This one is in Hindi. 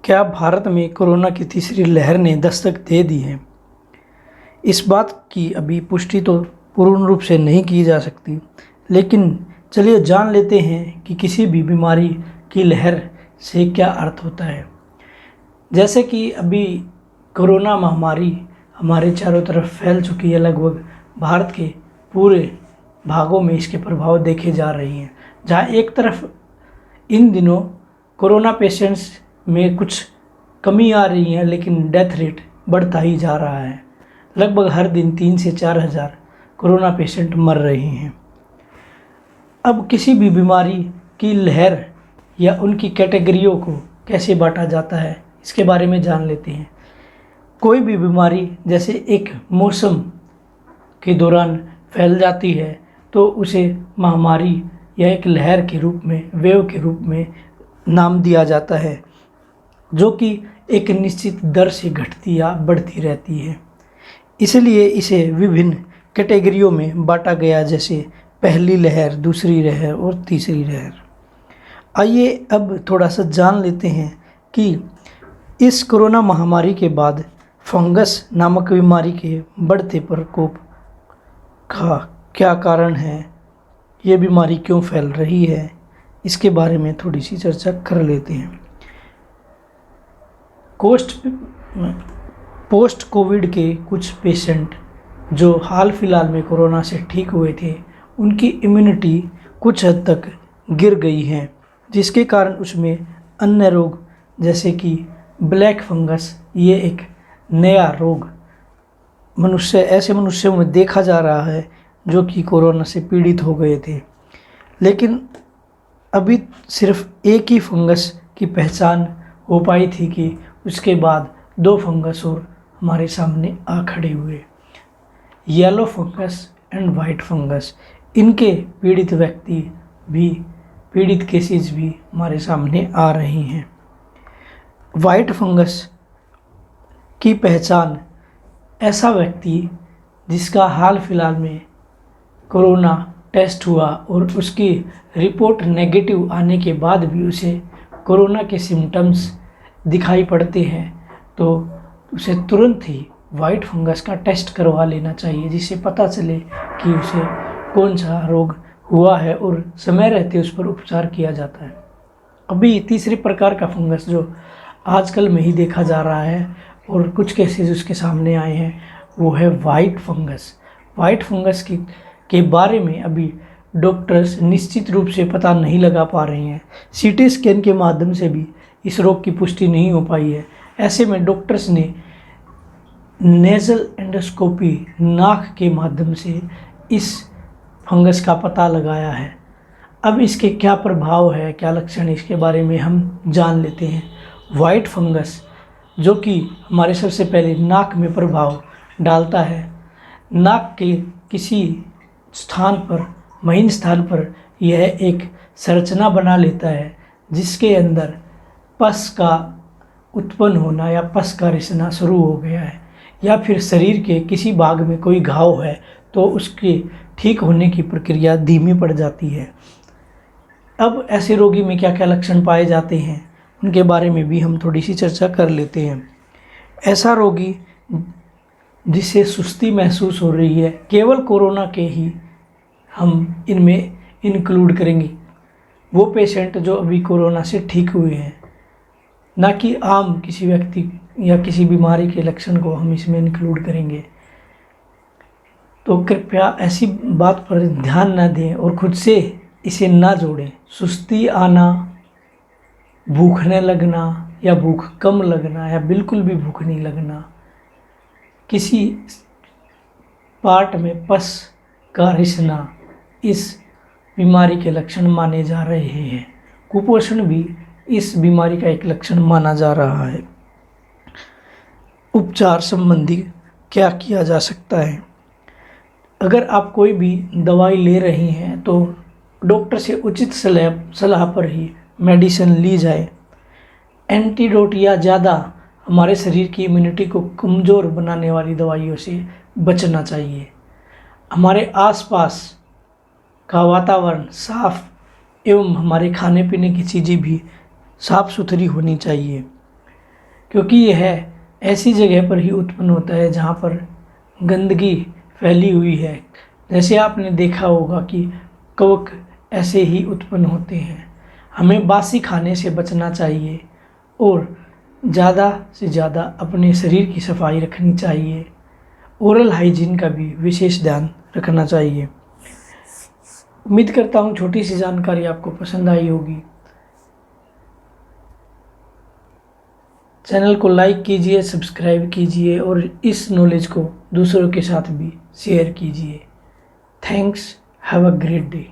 क्या भारत में कोरोना की तीसरी लहर ने दस्तक दे दी है? इस बात की अभी पुष्टि तो पूर्ण रूप से नहीं की जा सकती, लेकिन चलिए जान लेते हैं कि किसी भी बीमारी की लहर से क्या अर्थ होता है। जैसे कि अभी कोरोना महामारी हमारे चारों तरफ फैल चुकी है, लगभग भारत के पूरे भागों में इसके प्रभाव देखे जा रहे हैं। जहाँ एक तरफ इन दिनों कोरोना पेशेंट्स में कुछ कमी आ रही है, लेकिन डेथ रेट बढ़ता ही जा रहा है। लगभग हर दिन 3 से 4 हज़ार कोरोना पेशेंट मर रहे हैं। अब किसी भी बीमारी की लहर या उनकी कैटेगरियों को कैसे बांटा जाता है, इसके बारे में जान लेते हैं। कोई भी बीमारी जैसे एक मौसम के दौरान फैल जाती है तो उसे महामारी या एक लहर के रूप में, वेव के रूप में नाम दिया जाता है, जो कि एक निश्चित दर से घटती या बढ़ती रहती है। इसलिए इसे विभिन्न कैटेगरियों में बांटा गया, जैसे पहली लहर, दूसरी लहर और तीसरी लहर। आइए अब थोड़ा सा जान लेते हैं कि इस कोरोना महामारी के बाद फंगस नामक बीमारी के बढ़ते प्रकोप का क्या कारण है, ये बीमारी क्यों फैल रही है, इसके बारे में थोड़ी सी चर्चा कर लेते हैं। पोस्ट कोविड के कुछ पेशेंट जो हाल फिलहाल में कोरोना से ठीक हुए थे, उनकी इम्यूनिटी कुछ हद तक गिर गई है, जिसके कारण उसमें अन्य रोग जैसे कि ब्लैक फंगस, ये एक नया रोग ऐसे मनुष्यों में देखा जा रहा है जो कि कोरोना से पीड़ित हो गए थे। लेकिन अभी सिर्फ एक ही फंगस की पहचान हो पाई थी कि उसके बाद 2 फंगस और हमारे सामने आ खड़े हुए, yellow fungus and white fungus. इनके पीड़ित व्यक्ति भी, पीड़ित केसेस भी हमारे सामने आ रही हैं। वाइट फंगस की पहचान ऐसा व्यक्ति जिसका हाल फिलहाल में कोरोना टेस्ट हुआ और उसकी रिपोर्ट नेगेटिव आने के बाद भी उसे कोरोना के सिम्टम्स दिखाई पड़ते हैं, तो उसे तुरंत ही वाइट फंगस का टेस्ट करवा लेना चाहिए, जिससे पता चले कि उसे कौन सा रोग हुआ है और समय रहते उस पर उपचार किया जाता है। अभी तीसरे प्रकार का फंगस जो आजकल में ही देखा जा रहा है और कुछ केसेस उसके सामने आए हैं, वो है वाइट फंगस। वाइट फंगस के बारे में अभी डॉक्टर्स निश्चित रूप से पता नहीं लगा पा रहे हैं। सीटी स्कैन के माध्यम से भी इस रोग की पुष्टि नहीं हो पाई है। ऐसे में डॉक्टर्स ने नेज़ल एंडोस्कोपी, नाक के माध्यम से इस फंगस का पता लगाया है। अब इसके क्या प्रभाव है, क्या लक्षण, इसके बारे में हम जान लेते हैं। वाइट फंगस जो कि हमारे सबसे पहले नाक में प्रभाव डालता है। नाक के किसी स्थान पर, महीन स्थान पर यह एक संरचना बना लेता है, जिसके अंदर पस का उत्पन्न होना या पस का रिसना शुरू हो गया है, या फिर शरीर के किसी भाग में कोई घाव है तो उसके ठीक होने की प्रक्रिया धीमी पड़ जाती है। अब ऐसे रोगी में क्या क्या लक्षण पाए जाते हैं, उनके बारे में भी हम थोड़ी सी चर्चा कर लेते हैं। ऐसा रोगी जिसे सुस्ती महसूस हो रही है, केवल कोरोना के ही हम इनमें इंक्लूड करेंगे। वो पेशेंट जो अभी कोरोना से ठीक हुए हैं, ना कि आम किसी व्यक्ति या किसी बीमारी के लक्षण को हम इसमें इंक्लूड करेंगे। तो कृपया ऐसी बात पर ध्यान न दें और खुद से इसे ना जोड़ें। सुस्ती आना, भूखने लगना या भूख कम लगना या बिल्कुल भी भूख नहीं लगना, किसी पार्ट में पस का रिसना, इस बीमारी के लक्षण माने जा रहे हैं। कुपोषण भी इस बीमारी का एक लक्षण माना जा रहा है। उपचार संबंधी क्या किया जा सकता है? अगर आप कोई भी दवाई ले रही हैं तो डॉक्टर से उचित सलाह पर ही मेडिसिन ली जाए। एंटीडोट या ज़्यादा हमारे शरीर की इम्यूनिटी को कमज़ोर बनाने वाली दवाइयों से बचना चाहिए। हमारे आसपास का वातावरण साफ एवं हमारे खाने पीने की चीज़ें भी साफ़ सुथरी होनी चाहिए। क्योंकि यह ऐसी जगह पर ही उत्पन्न होता है जहाँ पर गंदगी फैली हुई है। जैसे आपने देखा होगा कि कवक ऐसे ही उत्पन्न होते हैं। हमें बासी खाने से बचना चाहिए और ज़्यादा से ज़्यादा अपने शरीर की सफाई रखनी चाहिए। ओरल हाइजीन का भी विशेष ध्यान रखना चाहिए। उम्मीद करता हूँ छोटी सी जानकारी आपको पसंद आई होगी। चैनल को लाइक कीजिए, सब्सक्राइब कीजिए और इस नॉलेज को दूसरों के साथ भी शेयर कीजिए। Thanks, have a great day.